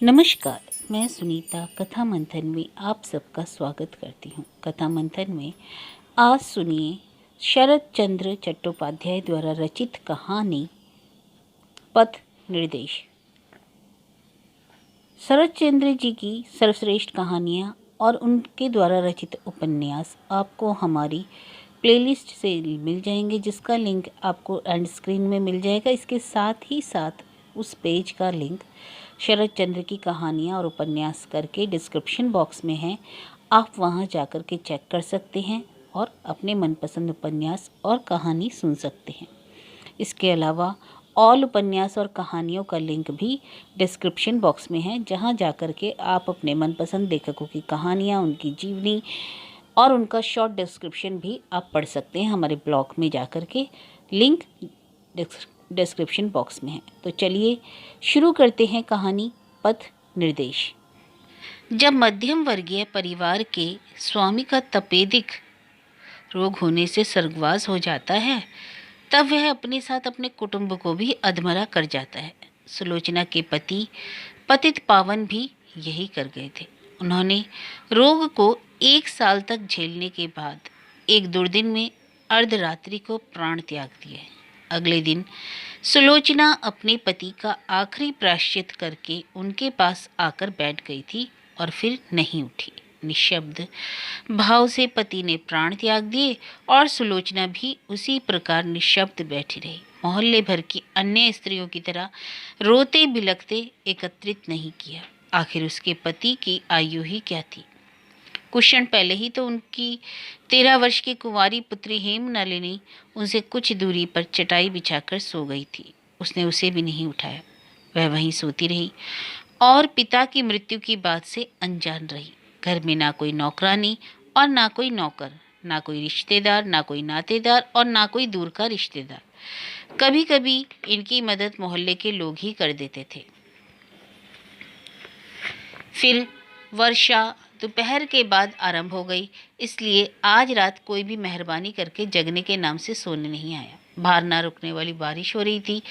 नमस्कार, मैं सुनीता कथा मंथन में आप सबका स्वागत करती हूँ। कथा मंथन में आज सुनिए शरत चंद्र चट्टोपाध्याय द्वारा रचित कहानी पथ निर्देश। शरत चंद्र जी की सर्वश्रेष्ठ कहानियाँ और उनके द्वारा रचित उपन्यास आपको हमारी प्लेलिस्ट से मिल जाएंगे, जिसका लिंक आपको एंड स्क्रीन में मिल जाएगा। इसके साथ ही साथ उस पेज का लिंक शरत चंद्र की कहानियाँ और उपन्यास करके डिस्क्रिप्शन बॉक्स में है। आप वहां जाकर के चेक कर सकते हैं और अपने मनपसंद उपन्यास और कहानी सुन सकते हैं। इसके अलावा ऑल उपन्यास और कहानियों का लिंक भी डिस्क्रिप्शन बॉक्स में है, जहां जाकर के आप अपने मनपसंद लेखकों की कहानियाँ, उनकी जीवनी और उनका शॉर्ट डिस्क्रिप्शन भी आप पढ़ सकते हैं। हमारे ब्लॉग में जाकर के लिंक डिस्क्रिप्शन बॉक्स में है। तो चलिए शुरू करते हैं कहानी पथ निर्देश। जब मध्यम वर्गीय परिवार के स्वामी का तपेदिक रोग होने से स्वर्गवास हो जाता है, तब वह अपने साथ अपने कुटुंब को भी अधमरा कर जाता है। सुलोचना के पति पतित पावन भी यही कर गए थे। उन्होंने रोग को 1 साल तक झेलने के बाद एक दुर्दिन में अर्धरात्रि को प्राण त्याग दिए। अगले दिन सुलोचना अपने पति का आखिरी प्रायश्चित करके उनके पास आकर बैठ गई थी और फिर नहीं उठी। निशब्द भाव से पति ने प्राण त्याग दिए और सुलोचना भी उसी प्रकार निशब्द बैठी रही। मोहल्ले भर की अन्य स्त्रियों की तरह रोते बिलखते एकत्रित नहीं किया। आखिर उसके पति की आयु ही क्या थी। कुछ क्षण पहले ही तो उनकी 13 वर्ष की कुंवारी पुत्री हेमनलिनी उनसे कुछ दूरी पर चटाई बिछाकर सो गई थी। उसने उसे भी नहीं उठाया। वह वहीं सोती रही और पिता की मृत्यु की बात से अनजान रही। घर में ना कोई नौकरानी और ना कोई नौकर, ना कोई रिश्तेदार, ना कोई नातेदार और ना कोई दूर का रिश्तेदार। कभी कभी इनकी मदद मोहल्ले के लोग ही कर देते थे। फिर वर्षा दोपहर के बाद आरंभ हो गई, इसलिए आज रात कोई भी मेहरबानी करके जगने के नाम से सोने नहीं आया। बाहर ना रुकने वाली बारिश हो रही थी।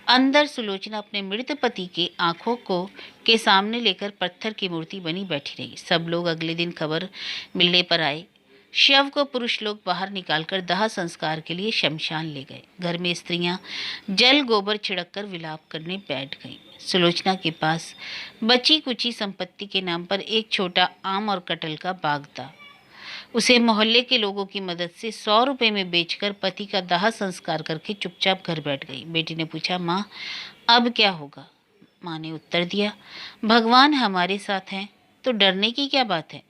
अंदर सुलोचना अपने मृत पति के आंखों को के सामने लेकर पत्थर की मूर्ति बनी बैठी रही। सब लोग अगले दिन खबर मिलने पर आए। शव को पुरुष लोग बाहर निकालकर दाह संस्कार के लिए शमशान ले गए। घर में स्त्रियां जल गोबर छिड़ककर विलाप करने बैठ गईं। सुलोचना के पास बची कुची संपत्ति के नाम पर एक छोटा आम और कटहल का बाग था। उसे मोहल्ले के लोगों की मदद से 100 रुपए में बेचकर पति का दाह संस्कार करके चुपचाप घर बैठ गई। बेटी ने पूछा, माँ अब क्या होगा? माँ ने उत्तर दिया, भगवान हमारे साथ हैं तो डरने की क्या बात है।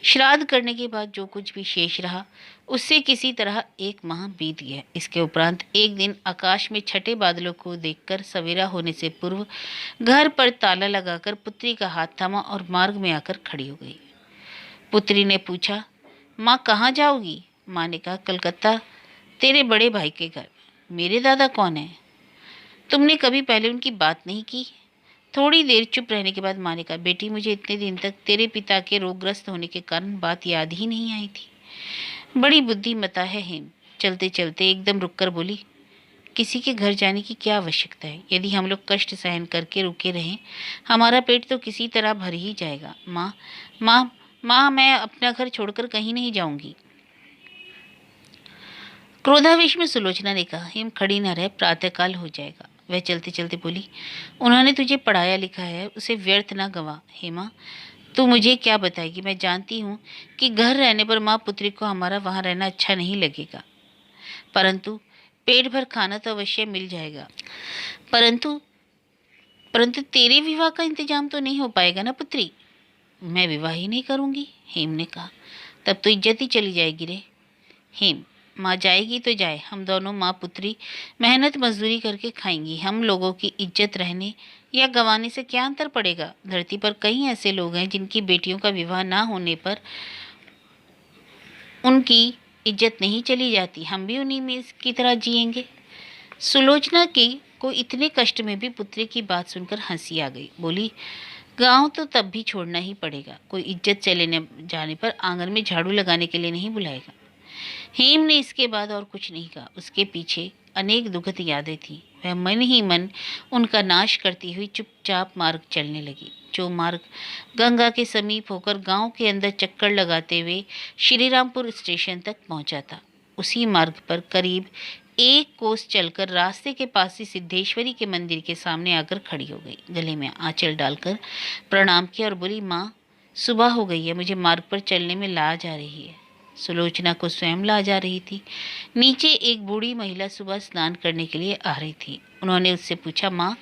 श्राद्ध करने के बाद जो कुछ भी शेष रहा उससे किसी तरह 1 माह बीत गया। इसके उपरांत एक दिन आकाश में छठे बादलों को देखकर सवेरा होने से पूर्व घर पर ताला लगाकर पुत्री का हाथ थामा और मार्ग में आकर खड़ी हो गई। पुत्री ने पूछा, माँ कहाँ जाओगी? माँ ने कहा, कलकत्ता, तेरे बड़े भाई के घर। मेरे दादा कौन है? तुमने कभी पहले उनकी बात नहीं की? थोड़ी देर चुप रहने के बाद माँ ने कहा, बेटी मुझे इतने दिन तक तेरे पिता के रोगग्रस्त होने के कारण बात याद ही नहीं आई थी। बड़ी बुद्धिमता है हेम। चलते चलते एकदम रुककर बोली, किसी के घर जाने की क्या आवश्यकता है? यदि हम लोग कष्ट सहन करके रुके रहें, हमारा पेट तो किसी तरह भर ही जाएगा। माँ माँ माँ, मैं अपना घर छोड़कर कहीं नहीं जाऊंगी। क्रोधावेश में सुलोचना ने कहा, हेम खड़ी न रहे, प्रातःकाल हो जाएगा। वह चलते चलते बोली, उन्होंने तुझे पढ़ाया लिखा है, उसे व्यर्थ ना गवा। हेमा, तू मुझे क्या बताएगी? मैं जानती हूँ कि घर रहने पर माँ पुत्री को हमारा वहाँ रहना अच्छा नहीं लगेगा, परंतु पेट भर खाना तो अवश्य मिल जाएगा। परंतु परंतु तेरे विवाह का इंतजाम तो नहीं हो पाएगा ना पुत्री? मैं विवाह ही नहीं करूँगी, हेम ने कहा। तब तो इज्जत ही चली जाएगी रे। हेम, माँ जाएगी तो जाए, हम दोनों माँ पुत्री मेहनत मजदूरी करके खाएंगी। हम लोगों की इज्जत रहने या गंवाने से क्या अंतर पड़ेगा? धरती पर कई ऐसे लोग हैं जिनकी बेटियों का विवाह ना होने पर उनकी इज्जत नहीं चली जाती। हम भी उन्हीं में की तरह जिएंगे। सुलोचना की को इतने कष्ट में भी पुत्री की बात सुनकर हंसी आ गई। बोली, गांव तो तब भी छोड़ना ही पड़ेगा। कोई इज्जत चले जाने पर आंगन में झाड़ू लगाने के लिए नहीं बुलाएगा। हेम ने इसके बाद और कुछ नहीं कहा। उसके पीछे अनेक दुखद यादें थीं। वह मन ही मन उनका नाश करती हुई चुपचाप मार्ग चलने लगी, जो मार्ग गंगा के समीप होकर गांव के अंदर चक्कर लगाते हुए श्रीरामपुर स्टेशन तक पहुंचा था। उसी मार्ग पर करीब 1 कोस चलकर रास्ते के पास ही सिद्धेश्वरी के मंदिर के सामने आकर खड़ी हो गई। गले में आंचल डालकर प्रणाम किया और बोली, माँ, सुबह हो गई है, मुझे मार्ग पर चलने में लाज आ रही है। सुलोचना को स्वयं लाज आ रही थी। नीचे एक बूढ़ी महिला सुबह स्नान करने के लिए आ रही थी। उन्होंने उससे पूछा, माँ,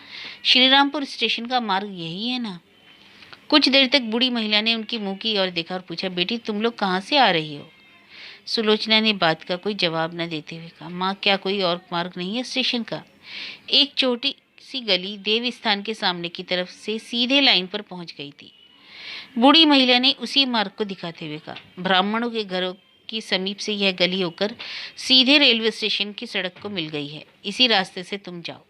श्रीरामपुर स्टेशन का मार्ग यही है ना? कुछ देर तक बूढ़ी महिला ने उनकी मुंह की ओर देखा और पूछा, बेटी, तुम लोग कहाँ से आ रही हो? सुलोचना ने बात का कोई जवाब न देते हुए कहा, माँ, क्या कोई और मार्ग नहीं है स्टेशन का? एक छोटी सी गली देव स्थान के सामने की तरफ से सीधे लाइन पर पहुंच गई थी। बूढ़ी महिला ने उसी मार्ग को दिखाते हुए कहा, ब्राह्मणों के घरों की समीप से यह गली होकर सीधे रेलवे स्टेशन की सड़क को मिल गई है। इसी रास्ते से तुम जाओ।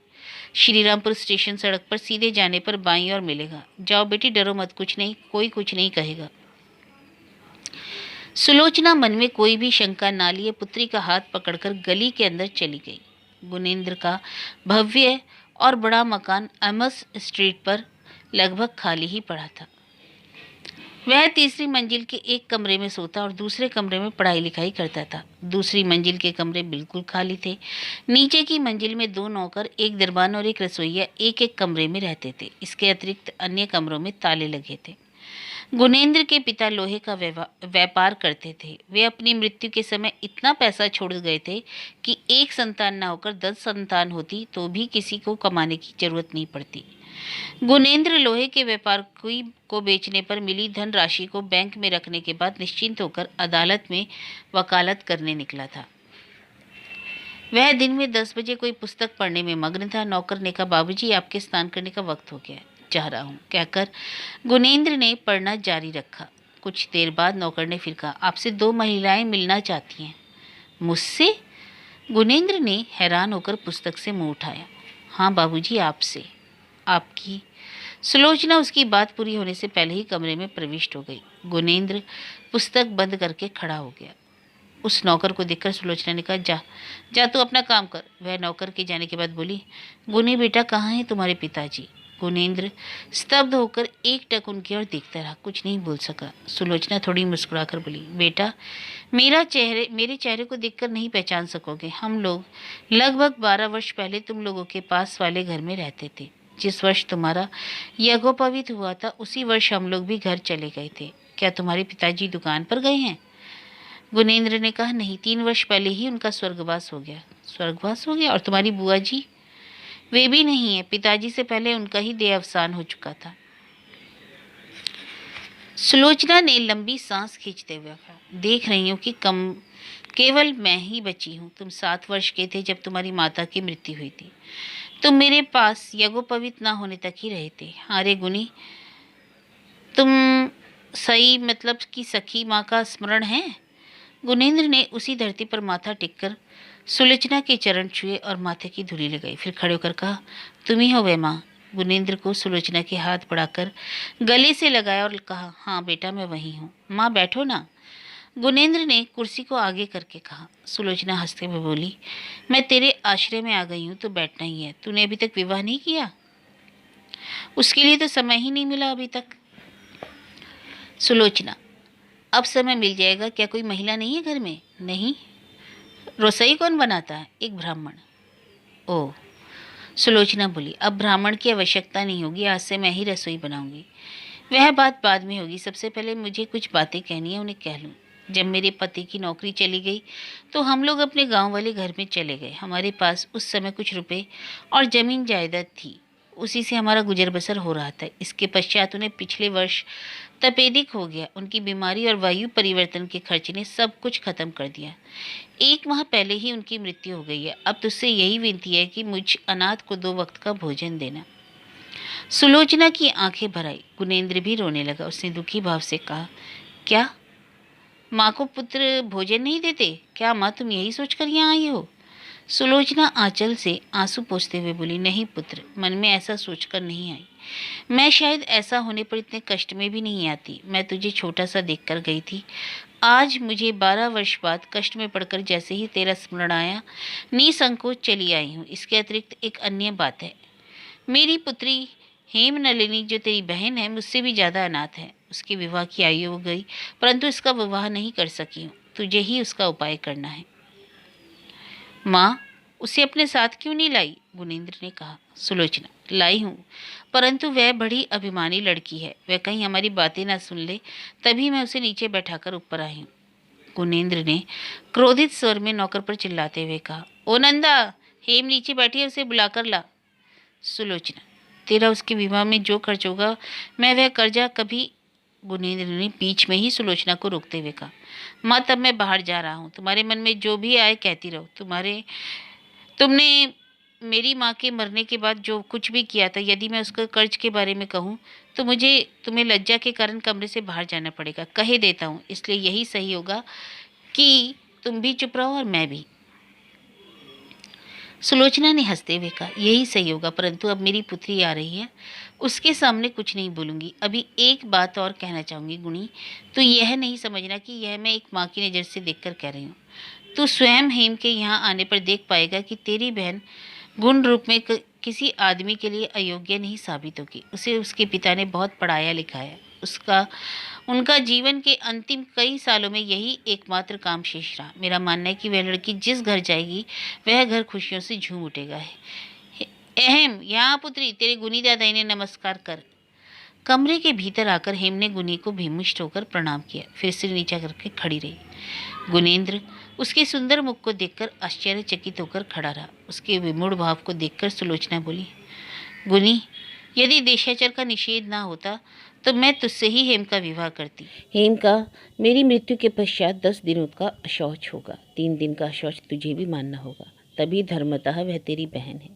श्रीरामपुर स्टेशन सड़क पर सीधे जाने पर बाईं ओर मिलेगा। जाओ बेटी, डरो मत, कुछ नहीं, कोई कुछ नहीं कहेगा। सुलोचना मन में कोई भी शंका ना लिए पुत्री का हाथ पकड़कर गली के अंदर चली गई। गुनेंद्र का भव्य और बड़ा मकान एमएस स्ट्रीट पर लगभग खाली ही पड़ा था। वह तीसरी मंजिल के एक कमरे में सोता और दूसरे कमरे में पढ़ाई लिखाई करता था। दूसरी मंजिल के कमरे बिल्कुल खाली थे। नीचे की मंजिल में 2 नौकर, एक दरबान और एक रसोइया एक एक कमरे में रहते थे। इसके अतिरिक्त अन्य कमरों में ताले लगे थे। गुनेंद्र के पिता लोहे का व्यापार करते थे। वे अपनी मृत्यु के समय इतना पैसा छोड़ गए थे कि एक संतान न होकर 10 संतान होती तो भी किसी को कमाने की जरूरत नहीं पड़ती। गुनेंद्र लोहे के व्यापार को बेचने पर मिली धनराशि को बैंक में रखने के बाद निश्चिंत होकर अदालत में वकालत करने निकला था। वह दिन में 10 बजे कोई पुस्तक पढ़ने में मग्न था। नौकर ने कहा, बाबूजी, आपके स्नान करने का वक्त हो गया है, जा रहा हूँ, कहकर गुनेंद्र ने पढ़ना जारी रखा। कुछ देर बाद नौकर ने फिर कहा, आपसे 2 महिलाएं मिलना चाहती हैं। मुझसे? गुनेंद्र ने हैरान होकर पुस्तक से मुंह उठाया। हाँ बाबूजी, आपसे। आपकी? सुलोचना उसकी बात पूरी होने से पहले ही कमरे में प्रविष्ट हो गई। गुनेंद्र पुस्तक बंद करके खड़ा हो गया। उस नौकर को देखकर सुलोचना ने कहा, जा जा, तू अपना काम कर। वह नौकर के जाने के बाद बोली, गुने बेटा, कहाँ हैं तुम्हारे पिताजी? गुनेंद्र स्तब्ध होकर एकटक उनकी ओर देखता रहा, कुछ नहीं बोल सका। सुलोचना थोड़ी मुस्कुराकर बोली, बेटा, मेरे चेहरे को देखकर नहीं पहचान सकोगे। हम लोग लगभग 12 वर्ष पहले तुम लोगों के पास वाले घर में रहते थे। जिस वर्ष तुम्हारा यज्ञोपवीत हुआ था उसी वर्ष हम लोग भी घर चले गए थे। क्या तुम्हारे पिताजी दुकान पर गए हैं? गुनेंद्र ने कहा, नहीं, 3 वर्ष पहले ही उनका स्वर्गवास हो गया। स्वर्गवास हो गया? और तुम्हारी बुआ जी? वे भी नहीं है। पिताजी से पहले उनका ही देह अवसान हो चुका था। सुलोचना ने लंबी सांस खींचते हुए कहा, देख रही हूँ कि केवल मैं ही बची हूँ। तुम 7 वर्ष के थे जब तुम्हारी माता की मृत्यु हुई थी। तुम मेरे पास यज्ञोपवीत न होने तक ही रहे थे। अरे गुनी, तुम सही मतलब कि सखी माँ का स्मरण है? गुनेंद्र ने उसी धरती पर माथा टेककर सुलोचना के चरण छुए और माथे की धूली लगाई। फिर खड़े होकर कहा, तुम ही हो वे माँ? गुनेंद्र को सुलोचना के हाथ बढ़ाकर गले से लगाया और कहा, हाँ बेटा, मैं वही हूँ। माँ, बैठो ना। गुनेंद्र ने कुर्सी को आगे करके कहा। सुलोचना हंसते हुए बोली, मैं तेरे आश्रय में आ गई हूँ तो बैठना ही है। तूने अभी तक विवाह नहीं किया? उसके लिए तो समय ही नहीं मिला अभी तक। सुलोचना, अब समय मिल जाएगा। क्या कोई महिला नहीं है घर में? नहीं। रसोई कौन बनाता है? एक ब्राह्मण। ओह। सुलोचना बोली, अब ब्राह्मण की आवश्यकता नहीं होगी, आज से मैं ही रसोई बनाऊंगी। वह बात बाद में होगी, सबसे पहले मुझे कुछ बातें कहनी है, उन्हें कह लूँ। जब मेरे पति की नौकरी चली गई तो हम लोग अपने गांव वाले घर में चले गए। हमारे पास उस समय कुछ रुपए और ज़मीन जायदाद थी, उसी से हमारा गुजर बसर हो रहा था। इसके पश्चात उन्हें पिछले वर्ष तपेदिक हो गया। उनकी बीमारी और वायु परिवर्तन के खर्च ने सब कुछ खत्म कर दिया। 1 माह पहले ही उनकी मृत्यु हो गई है। अब तुझसे यही विनती है कि मुझ अनाथ को 2 वक्त का भोजन देना। सुलोचना की आंखें भर आई। गुनेंद्र भी रोने लगा। उसने दुखी भाव से कहा, क्या माँ को पुत्र भोजन नहीं देते? क्या माँ, तुम यही सोचकर यहाँ आई हो? सुलोचना आंचल से आंसू पोंछते हुए बोली, नहीं पुत्र, मन में ऐसा सोचकर नहीं आई। मैं शायद ऐसा होने पर इतने कष्ट में भी नहीं आती। मैं तुझे छोटा सा देखकर गई थी। आज मुझे 12 वर्ष बाद कष्ट में पड़कर जैसे ही तेरा स्मरण आया, निसंकोच चली आई हूँ। इसके अतिरिक्त एक अन्य बात है। मेरी पुत्री हेमनलिनी जो तेरी बहन है, मुझसे भी ज़्यादा अनाथ है। उसके विवाह की आयु हो गई, परंतु इसका विवाह नहीं कर सकी हूँ। तुझे ही उसका उपाय करना है। माँ, उसे अपने साथ क्यों नहीं लाई? गुनेंद्र ने कहा। सुलोचना, लाई हूँ, परंतु वह बड़ी अभिमानी लड़की है। वह कहीं हमारी बातें ना सुन ले, तभी मैं उसे नीचे बैठाकर ऊपर आई हूँ। गुनेंद्र ने क्रोधित स्वर में नौकर पर चिल्लाते हुए कहा, ओ नंदा, हेम नीचे बैठी है, उसे बुलाकर ला। सुलोचना, तेरा उसके विवाह में जो खर्च होगा, मैं वह कर्जा कभी। गुनेंद्र ने बीच में ही सुलोचना को रोकते हुए कहा, माँ, तब मैं बाहर जा रहा हूँ। तुम्हारे मन में जो भी आए कहती रहो। तुमने मेरी माँ के मरने के बाद जो कुछ भी किया था, यदि मैं उसका कर्ज के बारे में कहूँ तो मुझे तुम्हें लज्जा के कारण कमरे से बाहर जाना पड़ेगा। कहे देता हूँ, इसलिए यही सही होगा कि तुम भी चुप रहो और मैं भी। सुलोचना ने हंसते हुए कहा, यही सही होगा, परंतु अब मेरी पुत्री आ रही है, उसके सामने कुछ नहीं बोलूँगी। अभी एक बात और कहना चाहूँगी गुणी, तो यह नहीं समझना कि यह मैं एक माँ की नज़र से देखकर कह रही हूँ। तू स्वयं हेम के यहाँ आने पर देख पाएगा कि तेरी बहन गुण रूप में किसी आदमी के लिए अयोग्य नहीं साबित होगी। उसे उसके पिता ने बहुत पढ़ाया लिखाया। उनका जीवन के अंतिम कई सालों में यही एकमात्र काम शेष रहा। मेरा मानना है कि वह लड़की जिस घर जाएगी, वह घर खुशियों से झूम उठेगा। अहम, यहाँ पुत्री, तेरे गुनी दादा ने नमस्कार कर। कमरे के भीतर आकर हेम ने गुनी को भीमुष्ट होकर प्रणाम किया, फिर सिर नीचा करके खड़ी रही। गुनेंद्र उसके सुंदर मुख को देखकर आश्चर्यचकित होकर खड़ा रहा। उसके विमूढ़ भाव को देखकर सुलोचना बोली, गुनी, यदि देशाचार का निषेध ना होता तो मैं तुझसे ही हेम का विवाह करती। हेम का मेरी मृत्यु के पश्चात 10 दिनों का अशौच होगा। 3 दिन का अशौच तुझे भी मानना होगा, तभी धर्मतः वह तेरी बहन है।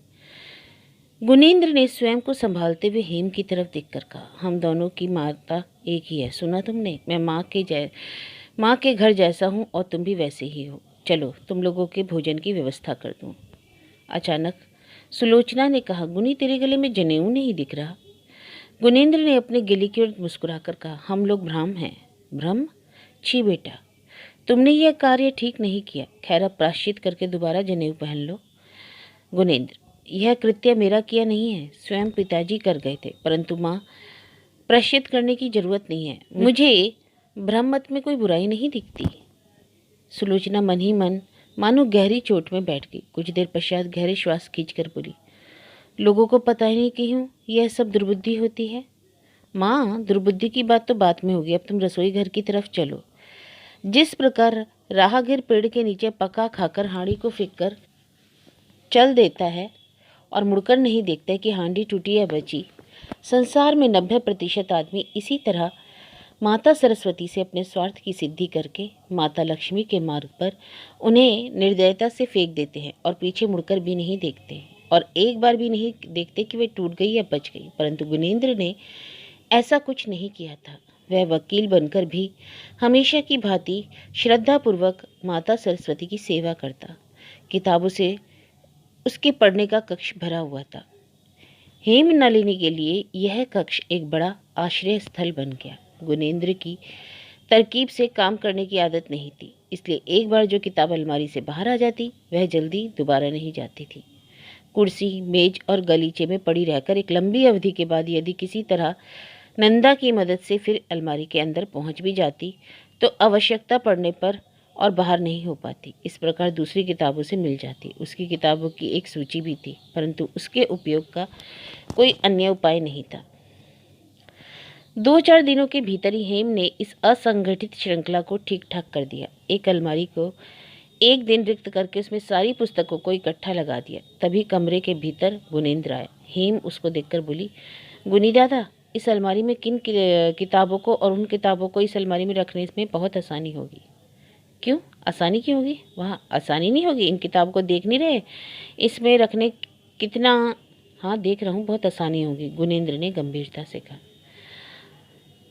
गुनेंद्र ने स्वयं को संभालते हुए हेम की तरफ देखकर कहा, हम दोनों की माता एक ही है। सुना तुमने? मैं माँ के घर जैसा हूँ और तुम भी वैसे ही हो। चलो, तुम लोगों के भोजन की व्यवस्था कर दूँ। अचानक सुलोचना ने कहा, गुनी, तेरे गले में जनेऊ नहीं दिख रहा। गुनेंद्र ने अपने गले की ओर मुस्कुराकर कहा, हम लोग ब्राह्म हैं। ब्रह्म? छी बेटा, तुमने यह कार्य ठीक नहीं किया। खैर, अब प्रायश्चित करके दोबारा जनेऊ पहन लो। गुनेंद्र, यह कृत्य मेरा किया नहीं है, स्वयं पिताजी कर गए थे, परंतु माँ, प्रायश्चित करने की जरूरत नहीं है। मुझे ब्रह्म मत में कोई बुराई नहीं दिखती। सुलोचना मन ही मन मानो गहरी चोट में बैठ गई। कुछ देर पश्चात गहरे श्वास खींचकर बोली, लोगों को पता ही नहीं कि हूँ यह सब दुर्बुद्धि होती है। माँ, दुर्बुद्धि की बात तो बाद में होगी, अब तुम रसोई घर की तरफ चलो। जिस प्रकार राहगीर पेड़ के नीचे पका खाकर हांडी को फेंक कर चल देता है और मुड़कर नहीं देखता कि हांडी टूटी या बची, संसार में 90% आदमी इसी तरह माता सरस्वती से अपने स्वार्थ की सिद्धि करके माता लक्ष्मी के मार्ग पर उन्हें निर्दयता से फेंक देते हैं और पीछे मुड़कर भी नहीं देखते और एक बार भी नहीं देखते कि वे टूट गई या बच गई। परंतु गुनेंद्र ने ऐसा कुछ नहीं किया था। वह वकील बनकर भी हमेशा की भांति श्रद्धापूर्वक माता सरस्वती की सेवा करता। किताबों से उसके पढ़ने का कक्ष भरा हुआ था। हेमनलिनी के लिए यह कक्ष एक बड़ा आश्रय स्थल बन गया। गुनेंद्र की तरकीब से काम करने की आदत नहीं थी, इसलिए एक बार जो किताब अलमारी से बाहर आ जाती, वह जल्दी दोबारा नहीं जाती थी। कुर्सी, मेज और गलीचे में पड़ी रहकर एक लंबी अवधि के बाद यदि किसी तरह नंदा की मदद से फिर अलमारी के अंदर पहुंच भी जाती, तो आवश्यकता पड़ने पर और बाहर नहीं हो पाती। इस प्रकार दूसरी किताबों से मिल जाती। उसकी किताबों की एक सूची भी थी, परंतु उसके उपयोग का कोई अन्य उपाय नहीं था। 2-4 दिनों के भीतर ही हेम ने इस असंगठित श्रृंखला को ठीक ठाक कर दिया। एक अलमारी को एक दिन रिक्त करके उसमें सारी पुस्तकों को इकट्ठा लगा दिया। तभी कमरे के भीतर गुनेंद्र आए। हेम उसको देखकर बोली, गुनी दादा, इस अलमारी में किन किताबों को और उन किताबों को इस अलमारी में रखने में बहुत आसानी होगी। क्यों आसानी क्यों होगी? वहाँ आसानी नहीं होगी? इन किताबों को देख नहीं रहे? इसमें रखने कितना? हाँ, देख रहा हूँ, बहुत आसानी होगी, गुनेंद्र ने गंभीरता से कहा।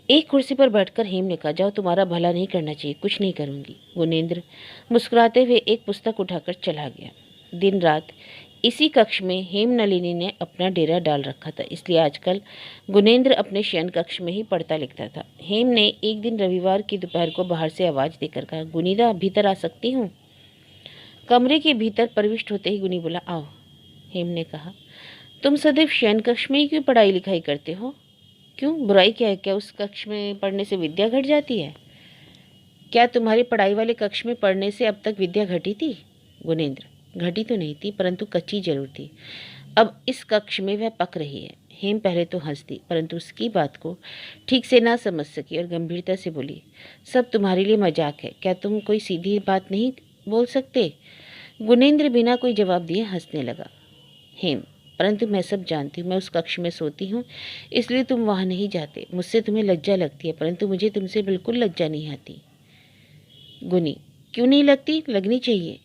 एक कुर्सी पर बैठकर हेम ने कहा, जाओ, तुम्हारा भला नहीं करना चाहिए, कुछ नहीं करूंगी। गुनेंद्र मुस्कुराते हुए एक पुस्तक उठाकर चला गया। दिन रात इसी कक्ष में हेमनलिनी ने अपना डेरा डाल रखा था, इसलिए आजकल गुनेंद्र अपने शयन कक्ष में ही पढ़ता लिखता था। हेम ने एक दिन रविवार की दोपहर को बाहर से आवाज़ देकर कहा, गुनीदा भीतर आ सकती हूँ? कमरे के भीतर प्रविष्ट होते ही गुनी बोला, आओ। हेम ने कहा, तुम सदैव शयन कक्ष में ही क्यों पढ़ाई लिखाई करते हो? क्यों, बुराई क्या है? क्या उस कक्ष में पढ़ने से विद्या घट जाती है? क्या तुम्हारी पढ़ाई वाले कक्ष में पढ़ने से अब तक विद्या घटी थी? गुनेंद्र, घटी तो नहीं थी, परंतु कच्ची जरूर थी। अब इस कक्ष में वह पक रही है। हेम पहले तो हंस दी, परंतु उसकी बात को ठीक से ना समझ सकी और गंभीरता से बोली, सब तुम्हारे लिए मजाक है, क्या तुम कोई सीधी बात नहीं बोल सकते? गुनेंद्र बिना कोई जवाब दिए हंसने लगा। हेम, परंतु मैं सब जानती हूँ, मैं उस कक्ष में सोती हूँ, इसलिए तुम वहाँ नहीं जाते। मुझसे तुम्हें लज्जा लगती है, परंतु मुझे तुमसे बिल्कुल लज्जा नहीं आती। गुनी, क्यों नहीं लगती? लगनी चाहिए।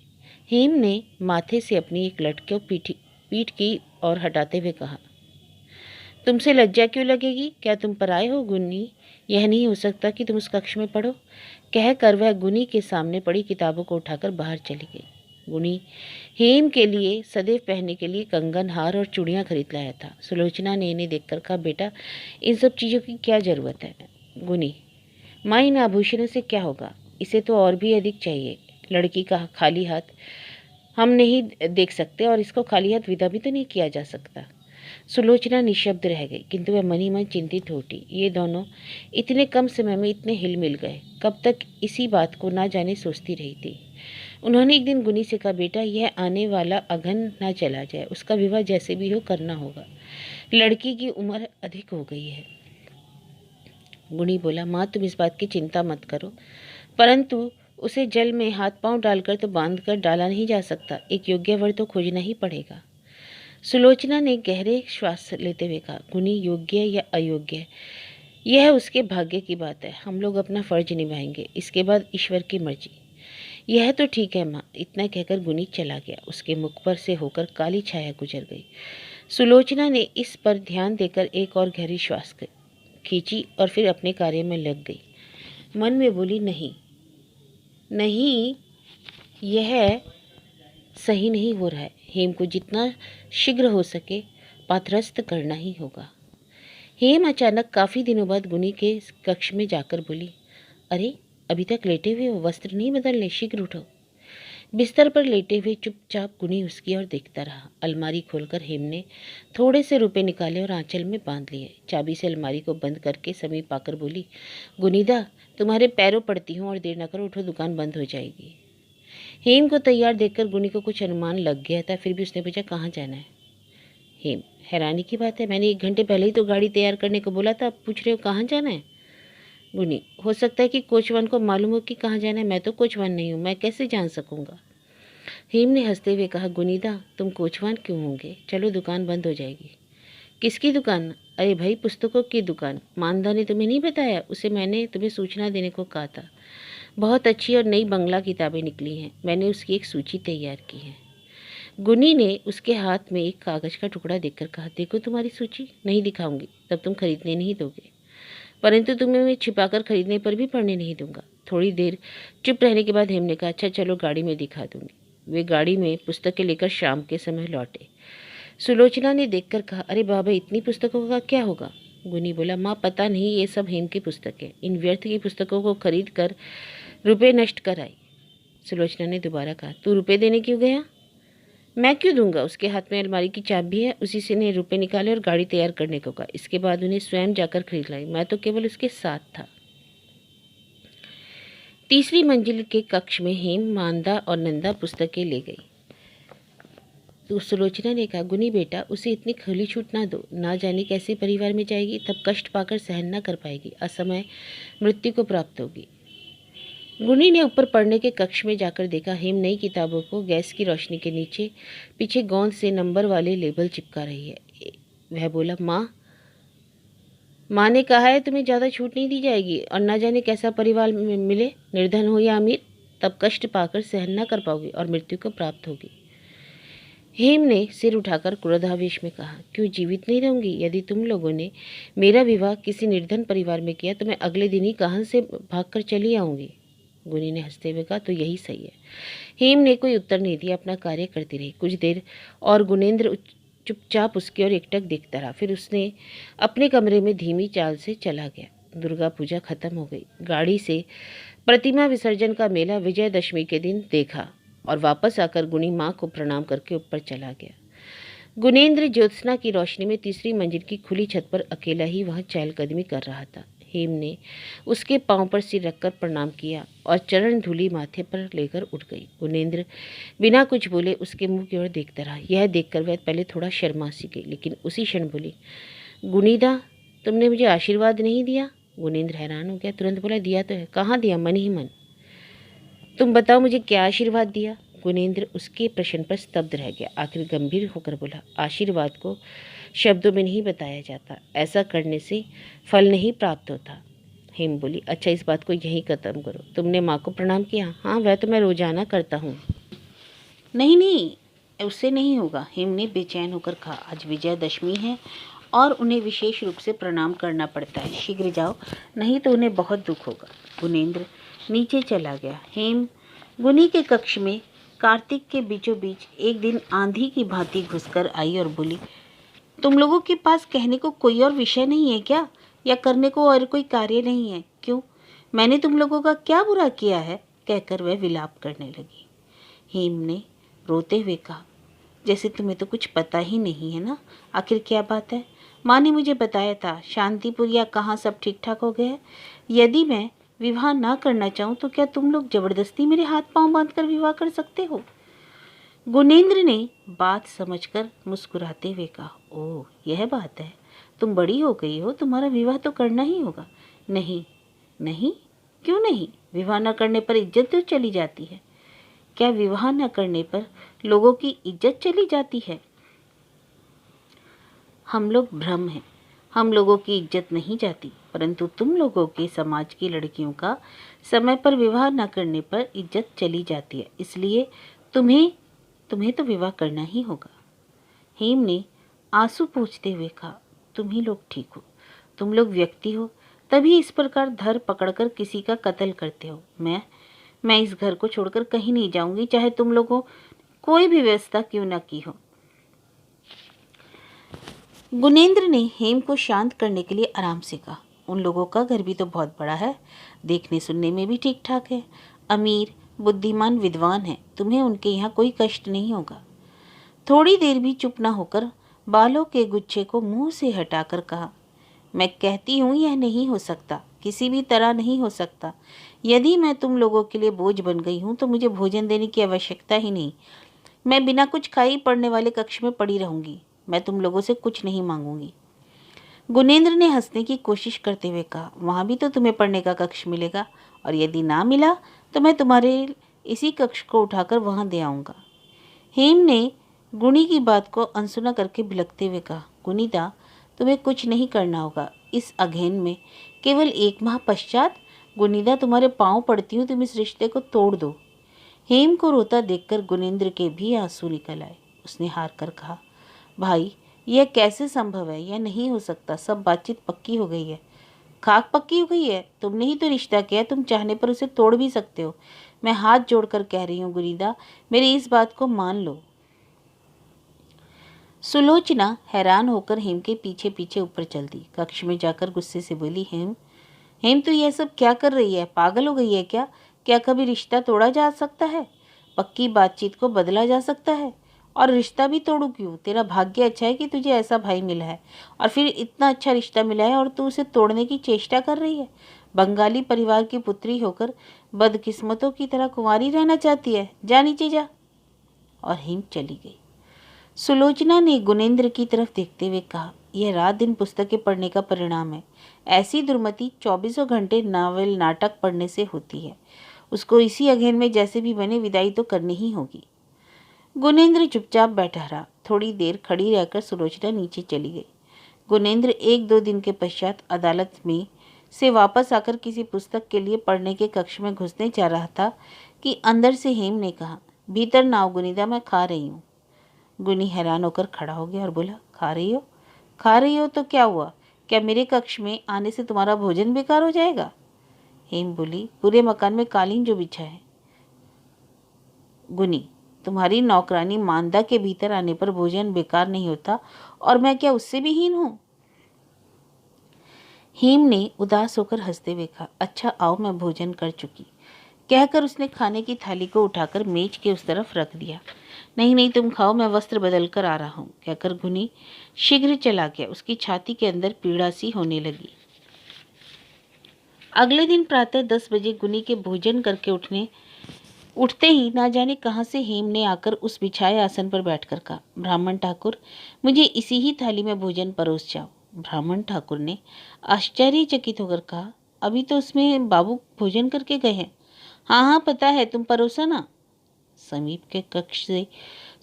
हेम ने माथे से अपनी एक लटके पीठ की और हटाते हुए कहा, तुमसे लज्जा क्यों लगेगी? क्या तुम पराए हो? गुनी, यह नहीं हो सकता कि तुम उस कक्ष में पढ़ो। कहकर वह गुनी के सामने पड़ी किताबों को उठाकर बाहर चली गई। गुनी हेम के लिए सदैव पहनने के लिए कंगन, हार और चूड़ियाँ खरीद लाया था। सुलोचना ने इन्हें देखकर कहा, बेटा इन सब चीज़ों की क्या ज़रूरत है? गुनी, माँ इन आभूषणों से क्या होगा? इसे तो और भी अधिक चाहिए। लड़की का खाली हाथ हम नहीं देख सकते और इसको खाली हाथ विदा भी तो नहीं किया जा सकता। सुलोचना निशब्द रह गई, किंतु वह मन ही मन चिंतित हो उठी। ये दोनों इतने कम समय में इतने हिल मिल गए, कब तक इसी बात को ना जाने सोचती रही थी। उन्होंने एक दिन गुनी से कहा, बेटा यह आने वाला अगन ना चला जाए, उसका विवाह जैसे भी हो करना होगा। लड़की की उम्र अधिक हो गई है। गुनी बोला, माँ तुम इस बात की चिंता मत करो, परंतु उसे जल में हाथ पांव डालकर तो बांध कर डाला नहीं जा सकता, एक योग्य वर तो खोजना ही पड़ेगा। सुलोचना ने गहरे श्वास लेते हुए कहा, गुनी योग्य या अयोग्य यह उसके भाग्य की बात है, हम लोग अपना फर्ज निभाएंगे, इसके बाद ईश्वर की मर्जी। यह तो ठीक है माँ। इतना कहकर गुनी चला गया। उसके मुख पर से होकर काली छाया गुजर गई। सुलोचना ने इस पर ध्यान देकर एक और गहरी श्वास खींची और फिर अपने कार्य में लग गई। मन में बोली, नहीं नहीं, यह सही नहीं हो रहा है। हेम को जितना शीघ्र हो सके पात्रस्थ करना ही होगा। हेम अचानक काफ़ी दिनों बाद गुनी के कक्ष में जाकर बोली, अरे अभी तक लेटे हुए हो, वस्त्र नहीं बदलने, शीघ्र उठो। बिस्तर पर लेटे हुए चुपचाप गुनी उसकी ओर देखता रहा। अलमारी खोलकर हेम ने थोड़े से रुपए निकाले और आंचल में बांध लिए। चाबी से अलमारी को बंद करके समीप आकर बोली, गुनीदा तुम्हारे पैरों पड़ती हूँ और देर न करो, उठो, दुकान बंद हो जाएगी। हेम को तैयार देखकर गुनी को कुछ अनुमान लग गया था, फिर भी उसने पूछा, कहाँ जाना है? हेम, हैरानी की बात है, मैंने 1 घंटे पहले ही तो गाड़ी तैयार करने को बोला था, अब पूछ रहे हो कहाँ जाना है? गुनी, हो सकता है कि कोचवान को मालूम हो कि कहाँ जाना है, मैं तो कोचवान नहीं हूँ, मैं कैसे जान सकूँगा? हेम ने हंसते हुए कहा, गुनीदा तुम कोचवान क्यों होंगे? चलो दुकान बंद हो जाएगी। किसकी दुकान? अरे भाई पुस्तकों की दुकान। मानदा ने तुम्हें नहीं बताया? उसे मैंने तुम्हें सूचना देने को कहा था। बहुत अच्छी और नई बंगला किताबें निकली हैं, मैंने उसकी एक सूची तैयार की है। गुनी ने उसके हाथ में एक कागज का टुकड़ा देखकर कहा, देखो तुम्हारी सूची। नहीं दिखाऊंगी, तब तुम खरीदने नहीं दोगे, परंतु तुम्हें मैं छिपाकर खरीदने पर भी पढ़ने नहीं दूंगा। थोड़ी देर चुप रहने के बाद हेम ने कहा, अच्छा चलो गाड़ी में दिखा दूंगी। वे गाड़ी में पुस्तकें लेकर शाम के समय लौटे। सुलोचना ने देखकर कहा, अरे बाबा इतनी पुस्तकों का क्या होगा? गुनी बोला, माँ पता नहीं, ये सब हेम की पुस्तकें, इन व्यर्थ की पुस्तकों को खरीद कर रुपये नष्ट कर आई। सुलोचना ने दोबारा कहा, तू रुपये देने क्यों गया? मैं क्यों दूंगा? उसके हाथ में अलमारी की चाबी है, उसी से ने रुपए निकाले और गाड़ी तैयार करने को कहा। इसके बाद उन्हें स्वयं जाकर खरीद लाई, मैं तो केवल उसके साथ था। तीसरी मंजिल के कक्ष में हेम, मानदा और नंदा पुस्तकें ले गई। तो सुलोचना ने कहा, गुनी बेटा उसे इतनी खुली छूट ना दो, ना जाने कैसे परिवार में जाएगी, तब कष्ट पाकर सहन ना कर पाएगी, असमय मृत्यु को प्राप्त होगी। गुनी ने ऊपर पढ़ने के कक्ष में जाकर देखा, हेम नई किताबों को गैस की रोशनी के नीचे पीछे गोंद से नंबर वाले लेबल चिपका रही है। वह बोला, माँ ने कहा है तुम्हें ज़्यादा छूट नहीं दी जाएगी, और ना जाने कैसा परिवार मिले, निर्धन हो या अमीर, तब कष्ट पाकर सहन न कर पाओगी और मृत्यु को प्राप्त होगी। हेम ने सिर उठाकर क्रोधावेश में कहा, क्यों जीवित नहीं रहूंगी? यदि तुम लोगों ने मेरा विवाह किसी निर्धन परिवार में किया तो मैं अगले दिन ही कहाँ से भागकर चली आऊँगी। गुनी ने हंसते हुए कहा, तो यही सही है। हेम ने कोई उत्तर नहीं दिया, अपना कार्य करती रही। कुछ देर और गुनेंद्र चुपचाप उसकी ओर एकटक देखता रहा। फिर उसने अपने कमरे में धीमी चाल से चला गया। दुर्गा पूजा खत्म हो गई। गाड़ी से प्रतिमा विसर्जन का मेला विजयदशमी के दिन देखा और वापस आकर गुनी माँ को प्रणाम करके ऊपर चला गया। गुनेंद्र ज्योत्सना की रोशनी में तीसरी मंजिल की खुली छत पर अकेला ही वहां चहलकदमी कर रहा था। हेम ने उसके पांव पर सिर रखकर प्रणाम किया और चरण धूलि माथे पर लेकर उठ गई। गुनेंद्र बिना कुछ बोले उसके मुंह की ओर देखता रहा। यह देखकर वह पहले थोड़ा शर्मा सी गई, लेकिन उसी क्षण बोली, गुनीदा, तुमने मुझे आशीर्वाद नहीं दिया? गुनेंद्र हैरान हो गया, तुरंत बोला, दिया तो है। कहाँ दिया? मन ही मन। तुम बताओ मुझे क्या आशीर्वाद दिया? गुनेंद्र उसके प्रश्न पर स्तब्ध रह गया। आखिर गंभीर होकर बोला, आशीर्वाद को शब्दों में नहीं बताया जाता, ऐसा करने से फल नहीं प्राप्त होता। हेम बोली, अच्छा इस बात को यहीं खत्म करो। तुमने माँ को प्रणाम किया? हाँ, वह तो मैं रोजाना करता हूँ। नहीं नहीं, उससे नहीं होगा। हेम ने बेचैन होकर कहा, आज विजयादशमी है और उन्हें विशेष रूप से प्रणाम करना पड़ता है। शीघ्र जाओ, नहीं तो उन्हें बहुत दुख होगा। गुनेंद्र नीचे चला गया। हेम गुनी के कक्ष में कार्तिक के बीचों बीच एक दिन आंधी की भांति घुसकर आई और बोली, तुम लोगों के पास कहने को कोई और विषय नहीं है क्या, या करने को और कोई कार्य नहीं है? क्यों, मैंने तुम लोगों का क्या बुरा किया है? कहकर वह विलाप करने लगी। हेम ने रोते हुए कहा, जैसे तुम्हें तो कुछ पता ही नहीं है ना। आखिर क्या बात है? माँ ने मुझे बताया था शांतिपुर या कहाँ सब ठीक ठाक हो गया है। यदि मैं विवाह ना करना चाहूँ तो क्या तुम लोग जबरदस्ती मेरे हाथ पांव बांधकर विवाह कर सकते हो? गुनेंद्र ने बात समझकर मुस्कुराते हुए कहा, ओह यह बात है, तुम बड़ी हो गई हो, तुम्हारा विवाह तो करना ही होगा। नहीं नहीं, क्यों नहीं? विवाह न करने पर इज्जत तो चली जाती है। क्या विवाह न करने पर लोगों की इज्जत चली जाती है? हम लोग भ्रम हैं, हम लोगों की इज्जत नहीं जाती, परंतु तुम लोगों के समाज की लड़कियों का समय पर विवाह न करने पर इज्जत चली जाती है, इसलिए तुम्हें तुम्हें तो विवाह करना ही होगा। हेम ने आंसू पोंछते हुए कहा, तुम ही लोग ठीक हो, तुम लोग व्यक्ति हो, तभी इस प्रकार धर पकड़कर किसी का कत्ल करते हो। मैं इस घर को छोड़कर कहीं नहीं जाऊंगी, चाहे तुम लोगों कोई भी व्यवस्था क्यों ना की हो। गुनेंद्र ने हेम को शांत करने के लिए आराम से कहा, उन लोगों का घर भी तो बहुत बड़ा है, देखने सुनने में भी ठीक ठाक है, अमीर बुद्धिमान विद्वान है, तुम्हें उनके यहाँ कोई कष्ट नहीं होगा। थोड़ी देर भी चुप न होकर बालों के गुच्छे को मुंह से हटाकर कहा, मैं कहती हूँ यह नहीं हो सकता, किसी भी तरह नहीं हो सकता। यदि मैं तुम लोगों के लिए बोझ बन गई हूँ तो मुझे भोजन देने की आवश्यकता ही नहीं। मैं बिना कुछ खाई पढ़ने वाले कक्ष में पड़ी रहूंगी। मैं तुम लोगों से कुछ नहीं मांगूंगी। गुनेंद्र ने हंसने की कोशिश करते हुए कहा, वहाँ भी तो तुम्हें पढ़ने का कक्ष मिलेगा, और यदि ना मिला तो मैं तुम्हारे इसी कक्ष को उठाकर वहाँ दे आऊँगा। हेम ने गुनी की बात को अनसुना करके बिलखते हुए कहा, गुनीदा, तुम्हें कुछ नहीं करना होगा इस अघेन में। केवल 1 माह पश्चात गुनीदा तुम्हारे पांव पड़ती हूँ, तुम इस रिश्ते को तोड़ दो। हेम को रोता देखकर गुनेंद्र के भी आंसू निकल आए। उसने हार कर कहा, भाई यह कैसे संभव है? यह नहीं हो सकता। सब बातचीत पक्की हो गई है, खाक पक्की हो गई है। तुमने ही तो रिश्ता किया, तुम चाहने पर उसे तोड़ भी सकते हो। मैं हाथ जोड़कर कह रही हूँ गुनीदा, मेरी इस बात को मान लो। सुलोचना हैरान होकर हेम के पीछे पीछे ऊपर चल दी। कक्ष में जाकर गुस्से से बोली, हेम हेम तू यह सब क्या कर रही है? पागल हो गई है क्या? क्या कभी रिश्ता तोड़ा जा सकता है? पक्की बातचीत को बदला जा सकता है? और रिश्ता भी तोड़ू क्यों? तेरा भाग्य अच्छा है कि तुझे ऐसा भाई मिला है, और फिर इतना अच्छा रिश्ता मिला है और तू उसे तोड़ने की चेष्टा कर रही है। बंगाली परिवार की पुत्री होकर बदकिस्मतों की तरह कुंवारी रहना चाहती है? जा नीचे जा। और हेम चली गई। सुलोचना ने गुनेंद्र की तरफ देखते हुए कहा, यह रात दिन पुस्तकें पढ़ने का परिणाम है। ऐसी दुर्मति 24 घंटे नावल नाटक पढ़ने से होती है। उसको इसी अघेन में जैसे भी बने विदाई तो करनी ही होगी। गुनेंद्र चुपचाप बैठा रहा। थोड़ी देर खड़ी रहकर सुलोचना नीचे चली गई। गुनेंद्र 1-2 दिन के पश्चात अदालत में से वापस आकर किसी पुस्तक के लिए पढ़ने के कक्ष में घुसने जा रहा था कि अंदर से हेम ने कहा, भीतर ना आओ गुनीदा, मैं खा रही हूँ। गुनी हैरान होकर खड़ा हो गया और बोला, खा रही हो? खा रही हो तो क्या हुआ? क्या मेरे कक्ष में आने से तुम्हारा भोजन बेकार हो जाएगा? हेम बोली, पूरे मकान में कालीन जो बिछा है। गुनी, तुम्हारी नौकरानी मांदा के भीतर आने पर भोजन बेकार नहीं होता, और मैं क्या उससे भी हीन हूं? हेम ने उदास होकर हंसते हुए कहा, अच्छा आओ, मैं भोजन कर चुकी, कहकर उसने खाने की थाली को उठाकर मेज के उस तरफ रख दिया। नहीं नहीं, तुम खाओ, मैं वस्त्र बदल कर आ रहा हूं, कहकर गुनी शीघ्र चला गया। उसकी छाती के अंदर पीड़ा सी होने लगी। अगले दिन प्रातः 10 बजे गुनी के भोजन करके उठते ही ना जाने कहां से हेम ने आकर उस बिछाए आसन पर बैठकर कहा, ब्राह्मण ठाकुर, मुझे इसी ही थाली में भोजन परोस जाओ। ब्राह्मण ठाकुर ने आश्चर्यचकित होकर कहा, अभी तो उसमें बाबू भोजन करके गए हैं। हाँ हाँ पता है, तुम परोसा ना। समीप के कक्ष से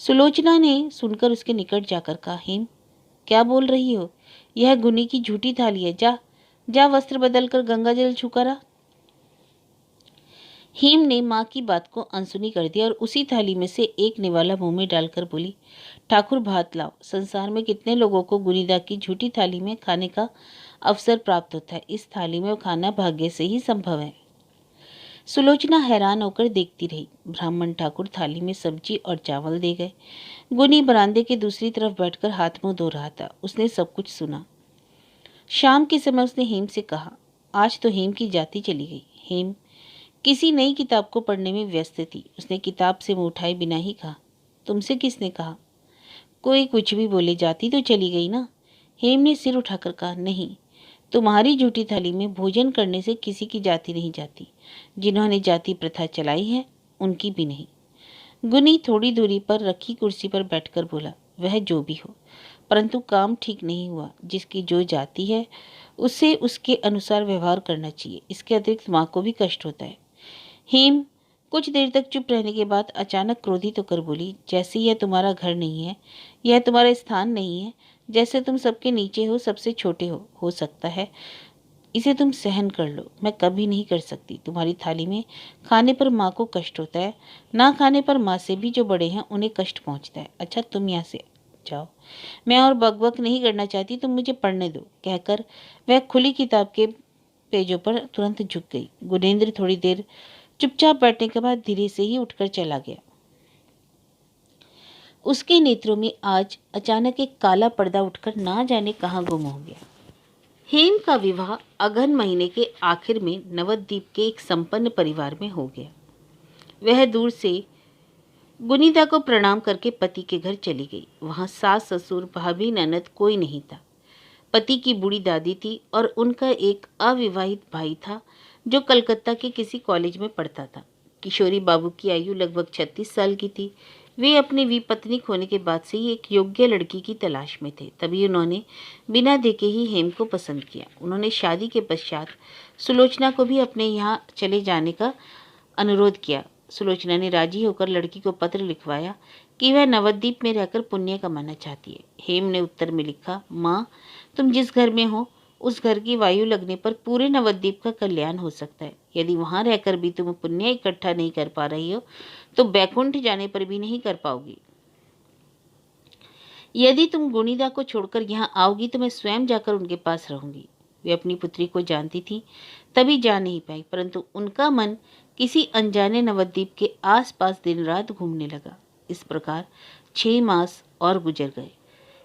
सुलोचना ने सुनकर उसके निकट जाकर कहा, हेम क्या बोल रही हो? यह गुनी की झूठी थाली है, जा जा वस्त्र बदलकर गंगा जल छूकर आ। हेम ने माँ की बात को अनसुनी कर दिया और उसी थाली में से एक निवाला मुंह में डालकर बोली, ठाकुर भात लाओ। संसार में कितने लोगों को गुनीदा की झूठी थाली में खाने का अवसर प्राप्त होता है, इस थाली में खाना भाग्य से ही संभव है। सुलोचना हैरान होकर देखती रही। ब्राह्मण ठाकुर थाली में सब्जी और चावल दे गए। गुनी बरामदे के दूसरी तरफ बैठकर हाथ मुंह धो रहा था। उसने सब कुछ सुना। शाम के समय उसने हेम से कहा, आज तो हेम की जाति चली गई। हेम किसी नई किताब को पढ़ने में व्यस्त थी। उसने किताब से मुंह उठाए बिना ही कहा, तुमसे किसने कहा? कोई कुछ भी बोले, जाति तो चली गई ना। हेम ने सिर उठाकर कहा, नहीं, तुम्हारी झूठी थाली में भोजन करने से किसी की जाति नहीं जाती। जिन्होंने जाति प्रथा चलाई है उनकी भी नहीं। गुनी थोड़ी दूरी पर रखी कुर्सी पर बैठकर बोला, वह जो भी हो, परंतु काम ठीक नहीं हुआ। जिसकी जो जाति है उससे उसके अनुसार व्यवहार करना चाहिए। इसके अतिरिक्त माँ को भी कष्ट होता है। हेम कुछ देर तक चुप रहने के बाद अचानक क्रोधित होकर बोली, जैसे यह तुम्हारा घर नहीं है, यह तुम्हारा स्थान नहीं है, जैसे तुम सबके नीचे हो, सबसे छोटे हो सकता है इसे तुम सहन कर लो, मैं कभी नहीं कर सकती। तुम्हारी थाली में खाने पर माँ को कष्ट होता है, ना खाने पर माँ से भी जो बड़े हैं उन्हें कष्ट पहुँचता है। अच्छा तुम यहाँ से जाओ, मैं और बकबक नहीं करना चाहती, तुम मुझे पढ़ने दो, कहकर वह खुली किताब के पेजों पर तुरंत झुक गई। गुनेंद्र थोड़ी देर चुपचाप बैठने के बाद धीरे से ही उठकर चला गया। उसके नेत्रों में आज अचानक एक काला पर्दा उठकर ना जाने कहां गुम हो गया। हेम का विवाह अगहन महीने के आखिर में नवद्वीप के एक संपन्न परिवार में हो गया। वह दूर से गुनीदा को प्रणाम करके पति के घर चली गई। वहां सास ससुर भाभी ननद कोई नहीं था। पति की बूढ़ी दादी थी और उनका एक अविवाहित भाई था जो कलकत्ता के किसी कॉलेज में पढ़ता था। किशोरी बाबू की आयु लगभग 36 साल की थी। वे अपने विपत्निक होने के बाद से ही एक योग्य लड़की की तलाश में थे। तभी उन्होंने बिना देखे ही हेम को पसंद किया। उन्होंने शादी के पश्चात सुलोचना को भी अपने यहाँ चले जाने का अनुरोध किया। सुलोचना ने राजी होकर लड़की को पत्र लिखवाया कि वह नवद्वीप में रहकर पुण्य कमाना चाहती है। हेम ने उत्तर में लिखा, माँ, तुम जिस घर में हो उस घर की वायु लगने पर पूरे नवद्वीप का कल्याण हो सकता है। यदि वहां रहकर भी तुम पुण्य इकट्ठा नहीं कर पा रही हो तो बैकुंठ जाने पर भी नहीं कर पाओगी। यदि तुम गुनीदा को छोड़कर यहाँ आओगी तो मैं स्वयं जाकर उनके पास रहूंगी। वे अपनी पुत्री को जानती थी, तभी जा नहीं पाई, परंतु उनका मन किसी अनजाने नवद्वीप के आसपास दिन रात घूमने लगा। इस प्रकार 6 मास और गुजर गए।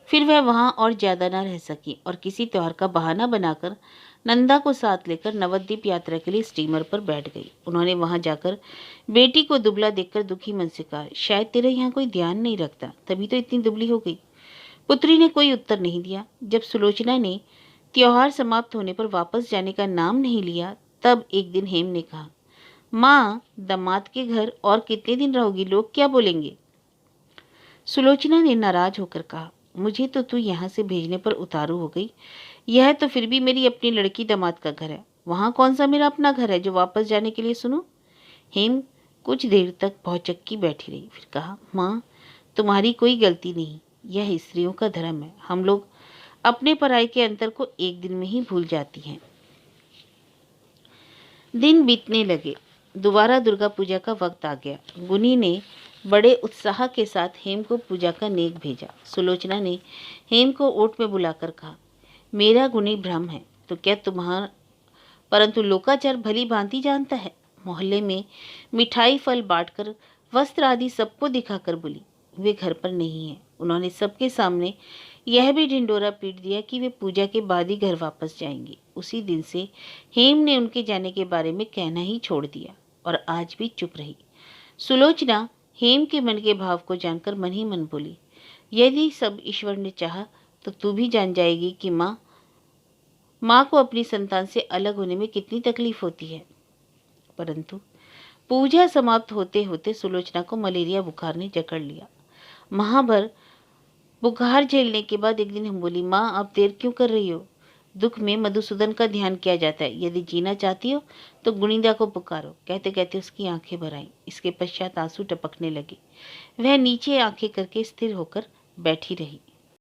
फिर वह वहां और ज्यादा न रह सकी और किसी त्योहार का बहाना बनाकर नंदा को साथ लेकर नवद्वीप यात्रा के लिए स्टीमर पर बैठ गई। उन्होंने वहां जाकर बेटी को दुबला देखकर दुखी मन से कहा, शायद तेरा यहाँ कोई ध्यान नहीं रखता, तभी तो इतनी दुबली हो गई। पुत्री ने कोई उत्तर नहीं दिया। जब सुलोचना ने त्योहार समाप्त होने पर वापस जाने का नाम नहीं लिया, तब एक दिन हेम ने कहा, माँ, दामाद के घर और कितने दिन रहोगी, लोग क्या बोलेंगे? सुलोचना ने नाराज होकर कहा, मुझे तो तू यहाँ से भेजने पर उतारू हो गई। यह तो फिर भी मेरी अपनी लड़की दामाद का घर है, वहाँ कौन सा मेरा अपना घर है जो वापस जाने के लिए सुनूं? हेम कुछ देर तक भौचक्की बैठी रही, फिर कहा, माँ, तुम्हारी कोई गलती नहीं, यह स्त्रियों का धर्म है। हम लोग अपने पराई के अंतर को एक दिन में ही भूल जाती हैं। दिन बीतने लगे। दोबारा दुर्गा पूजा का वक्त आ गया। गुनी ने बड़े उत्साह के साथ हेम को पूजा का नेक भेजा। सुलोचना ने हेम को ओट में बुलाकर कहा, मेरा गुनी ब्रह्म है, तो क्या तुम्हारा परंतु लोकाचार भली भांति जानता है। मोहल्ले में मिठाई फल बांटकर वस्त्र आदि सबको दिखाकर बोली, वे घर पर नहीं है। उन्होंने सबके सामने यह भी ढिंडोरा पीट दिया कि वे पूजा के बाद ही घर वापस जाएंगे। उसी दिन से हेम ने उनके जाने के बारे में कहना ही छोड़ दिया और आज भी चुप रही। सुलोचना हेम के मन के भाव को जानकर मन ही मन बोली, यदि सब ईश्वर ने चाहा तो तू भी जान जाएगी कि माँ को अपनी संतान से अलग होने में कितनी तकलीफ होती है। परंतु पूजा समाप्त होते होते सुलोचना को मलेरिया बुखार ने जकड़ लिया। महाभर बुखार झेलने के बाद एक दिन हम बोली, माँ आप देर क्यों कर रही हो? दुख में मधुसूदन का ध्यान किया जाता है। यदि जीना चाहती हो तो गुणिंदा को पुकारो। कहते कहते उसकी आंखें भर आईं। इसके पश्चात आंसू टपकने लगे। वह नीचे आंखें करके स्थिर होकर बैठी रही।